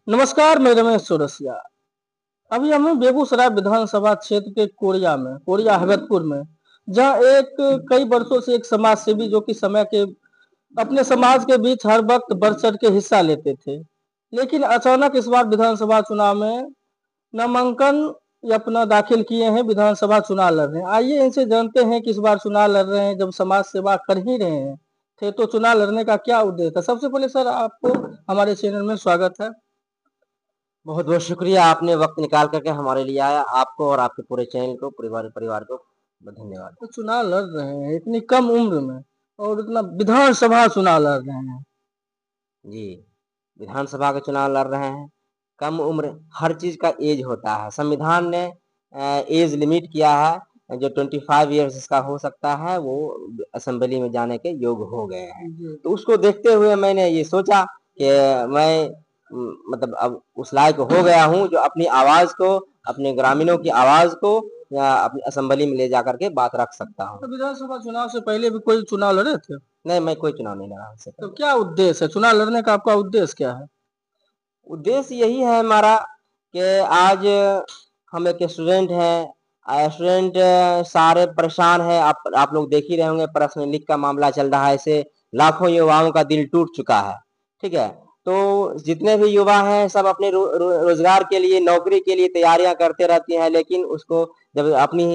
नमस्कार, मैं रमेश चौरसिया। अभी हम हैं बेगूसराय विधानसभा क्षेत्र के कोरिया हगतपुर में, जहां एक कई वर्षों से एक समाज सेवी जो कि समय के अपने समाज के बीच हर वक्त बढ़ चढ़ के हिस्सा लेते थे, लेकिन अचानक इस बार विधानसभा चुनाव में नामांकन अपना दाखिल किए हैं, विधानसभा चुनाव लड़ रहे हैं। आइए इनसे जानते हैं कि इस बार चुनाव लड़ रहे हैं, जब समाज सेवा कर ही रहे हैं थे तो चुनाव लड़ने का क्या उद्देश्य था। सबसे पहले सर, आपको हमारे चैनल में स्वागत है। बहुत बहुत शुक्रिया, आपने वक्त निकाल करके हमारे लिए आया। आपको और आपके पूरे चैनल को, परिवार को धन्यवाद। तो चुनाव लड़ रहे हैं इतनी कम उम्र में, और इतना विधानसभा चुनाव लड़ रहे हैं। जी, विधानसभा के चुनाव लड़ रहे हैं। कम उम्र, हर चीज का एज होता है। संविधान ने एज लिमिट किया है, जो 25 ईयर्स इसका हो सकता है वो असेंबली में जाने के योग्य हो गए हैं। तो उसको देखते हुए मैंने ये सोचा कि मैं मतलब अब उस लायक हो गया हूँ जो अपनी आवाज को, अपने ग्रामीणों की आवाज को या अपनी असेंबली में ले जाकर के बात रख सकता हूँ। तो विधानसभा चुनाव से पहले भी कोई चुनाव लड़े थे? नहीं, मैं कोई चुनाव नहीं लड़ा उससे तो पहले। क्या उद्देश्य है चुनाव लड़ने का? आपका उद्देश्य क्या है? उद्देश्य यही है हमारा कि आज हम एक स्टूडेंट हैं। स्टूडेंट सारे परेशान हैं। आप लोग देख ही रहे होंगे, प्रश्न लीक का मामला चल रहा है। इससे लाखों युवाओं का दिल टूट चुका है। ठीक है, तो जितने भी युवा हैं सब अपने रोजगार के लिए, नौकरी के लिए तैयारियां करते रहती हैं, लेकिन उसको जब अपनी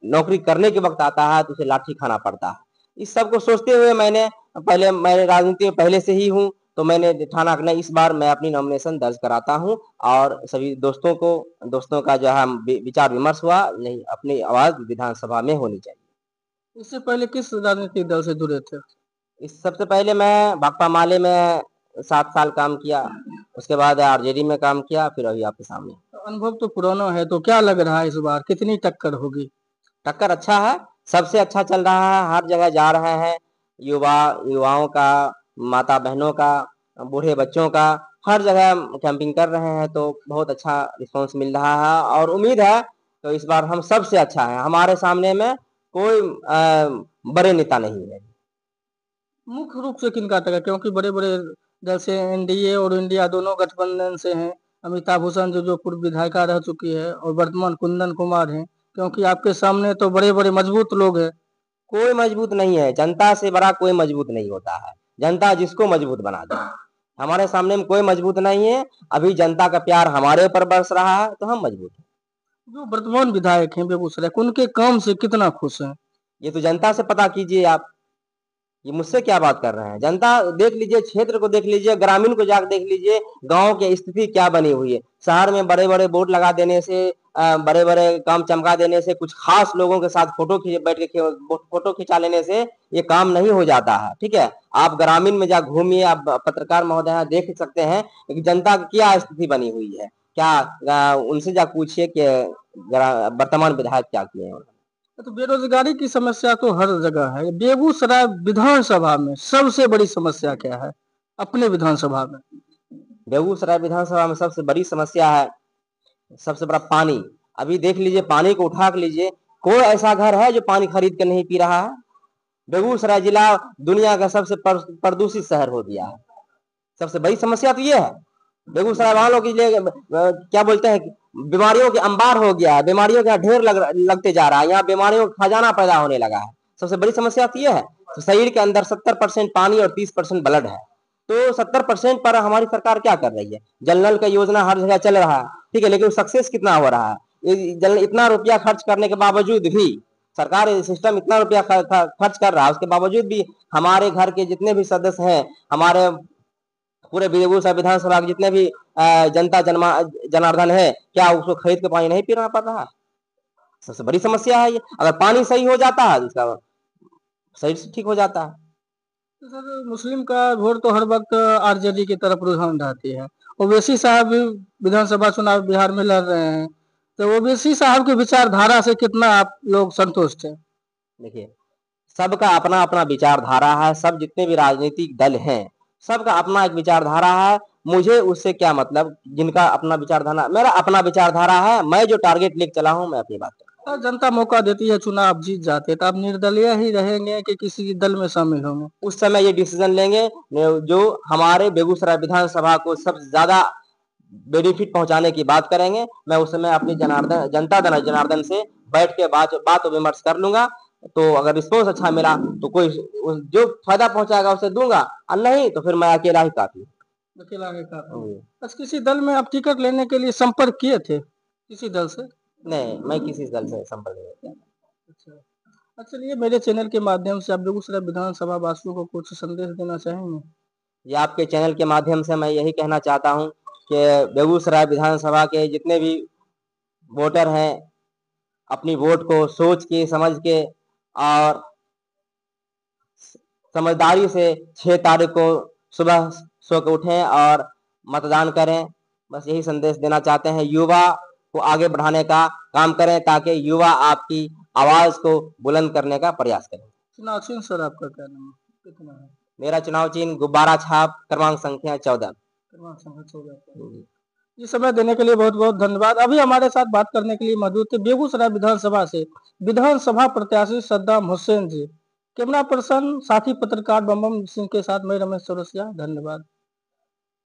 नौकरी करने के वक्त आता है तो उसे लाठी खाना पड़ता है। इस सब को सोचते हुए मैं राजनीति में पहले से ही हूँ, तो मैंने ठाना कि नहीं, इस बार मैं अपनी नॉमिनेशन दर्ज कराता हूँ। और सभी दोस्तों का जो है विचार विमर्श हुआ, नहीं, अपनी आवाज विधानसभा में होनी चाहिए। इससे पहले किस राजनीतिक दल से जुड़े थे? इस सबसे पहले मैं भाकपा माले में 7 साल काम किया, उसके बाद आरजेडी में काम किया, फिर अभी आपके सामने। तो अनुभव तो पुराना है, तो क्या लग रहा है इस बार कितनी टक्कर होगी? टक्कर अच्छा है, सबसे अच्छा चल रहा है। हर जगह जा रहे हैं, युवाओं का, माता बहनों का, बूढ़े बच्चों का, हर जगह कैंपिंग कर रहे हैं, तो बहुत अच्छा रिस्पांस मिल रहा है। और उम्मीद है तो इस बार हम सबसे अच्छा है। हमारे सामने में कोई बड़े नेता नहीं है। मुख्य रूप से किनका टक्कर? क्योंकि बड़े बड़े दल से एनडीए और इंडिया दोनों गठबंधन से हैं। अमिताभ भूषण जो पूर्व विधायिका रह चुकी है, और वर्तमान कुंदन कुमार हैं। क्योंकि आपके सामने तो बड़े बड़े मजबूत लोग हैं। कोई मजबूत नहीं है, जनता से बड़ा कोई मजबूत नहीं होता है। जनता जिसको मजबूत बना दे। हमारे सामने में कोई मजबूत नहीं है। अभी जनता का प्यार हमारे ऊपर बरस रहा है, तो हम मजबूत हैं। जो वर्तमान विधायक हैं बेगूसराय, उनके काम से कितना खुश हैं? ये तो जनता से पता कीजिए आप। ये मुझसे क्या बात कर रहे हैं? जनता देख लीजिए, क्षेत्र को देख लीजिए, ग्रामीण को जाकर देख लीजिए, गांव की स्थिति क्या बनी हुई है। शहर में बड़े बड़े बोर्ड लगा देने से, बड़े बड़े काम चमका देने से, कुछ खास लोगों के साथ फोटो खिंचा लेने से ये काम नहीं हो जाता है। ठीक है, आप ग्रामीण में जा घूमिए, आप पत्रकार महोदय देख सकते हैं कि जनता की क्या स्थिति बनी हुई है। क्या उनसे जा पूछिए कि वर्तमान विधायक क्या किए हैं। तो बेरोजगारी की समस्या तो हर जगह है। बेगूसराय विधानसभा में सबसे बड़ी समस्या क्या है अपने विधानसभा में? बेगूसराय विधानसभा में सबसे बड़ी समस्या है, सबसे बड़ा पानी। अभी देख लीजिए, पानी को उठा कर लीजिए, कोई ऐसा घर है जो पानी खरीद कर नहीं पी रहा है? बेगूसराय जिला दुनिया का सबसे प्रदूषित शहर हो गया है। सबसे बड़ी समस्या तो ये है। बेगूसराय वालों के लिए क्या बोलते हैं, बीमारियों के अंबार हो गया है। बीमारियों का ढेर लगते जा रहा है। यहाँ बीमारियों का खजाना पैदा होने लगा है। सबसे बड़ी समस्या तो ये है। तो शरीर के अंदर 70% पानी और 30% ब्लड है। तो 70% पर हमारी सरकार क्या कर रही है? जल नल का योजना हर जगह चल रहा है, ठीक है, लेकिन सक्सेस कितना हो रहा है? इतना रुपया खर्च करने के बावजूद भी, सरकार सिस्टम इतना रुपया खर्च कर रहा है, उसके बावजूद भी हमारे घर के जितने भी सदस्य हैं, हमारे पूरे बेगूसराय विधानसभा के जितने भी जनता जनार्दन है, क्या उसको खरीद के पानी नहीं पीना पड़ रहा है? सबसे बड़ी समस्या है ये। अगर पानी सही हो जाता है तो इसका शरीर से ठीक हो जाता है। तो सर, मुस्लिम का वोट तो हर वक्त आरजेडी की तरफ रुझान रहती है। ओवैसी साहब भी विधानसभा चुनाव बिहार में लड़ रहे हैं, तो ओवैसी साहब की विचारधारा से कितना आप लोग संतुष्ट हैं? देखिए, सबका अपना अपना विचारधारा है। सब जितने भी राजनीतिक दल हैं, सबका अपना एक विचारधारा है। मुझे उससे क्या मतलब, जिनका अपना विचारधारा, मेरा अपना विचारधारा है। मैं जो टारगेट लेके चला हूं, मैं अपनी बात करूं। और जनता मौका देती है, चुनाव जीत जाते, तो आप निर्दलीय ही रहेंगे कि किसी दल में शामिल होंगे? उस समय ये डिसीजन लेंगे जो हमारे बेगूसराय विधानसभा को सबसे ज्यादा बेनिफिट पहुंचाने की बात करेंगे, मैं उस समय अपनी जनार्दन से बैठ के बात विमर्श कर लूंगा। तो अगर रिस्पॉन्स अच्छा मिला तो कोई जो फायदा पहुंचाएगा उसे दूंगा, और नहीं तो फिर मैं अकेला ही काफी। अकेला आगे का बस किसी दल में आप टिकट लेने के लिए संपर्क किए थे किसी दल से? नहीं, मैं किसी दल से संपर्क नहीं किया। अच्छा, चलिए मेरे चैनल के माध्यम से आप बेगूसराय विधानसभा वासियों को कुछ संदेश देना चाहेंगे? ये आपके चैनल के माध्यम से मैं यही कहना चाहता हूं कि बेगूसराय विधानसभा के जितने भी वोटर हैं, अपनी वोट को सोच के समझ के और समझदारी से 6 तारीख को सुबह सो के उठें और मतदान करें। बस यही संदेश देना चाहते हैं। युवा को आगे बढ़ाने का काम करें ताकि युवा आपकी आवाज को बुलंद करने का प्रयास करें। चुनाव चिन्ह सर आपका क्या नाम कितना है? मेरा चुनाव चिन्ह गुब्बारा छाप, क्रमांक संख्या 14। क्रमांक संख्या 14। ये समय देने के लिए बहुत बहुत धन्यवाद। अभी हमारे साथ बात करने के लिए मौजूद थे बेगूसराय विधानसभा से विधानसभा प्रत्याशी सद्दाम हुसैन जी। कैमरा पर्सन साथी पत्रकार बम सिंह के साथ मैं रमेश चौरसिया। धन्यवाद।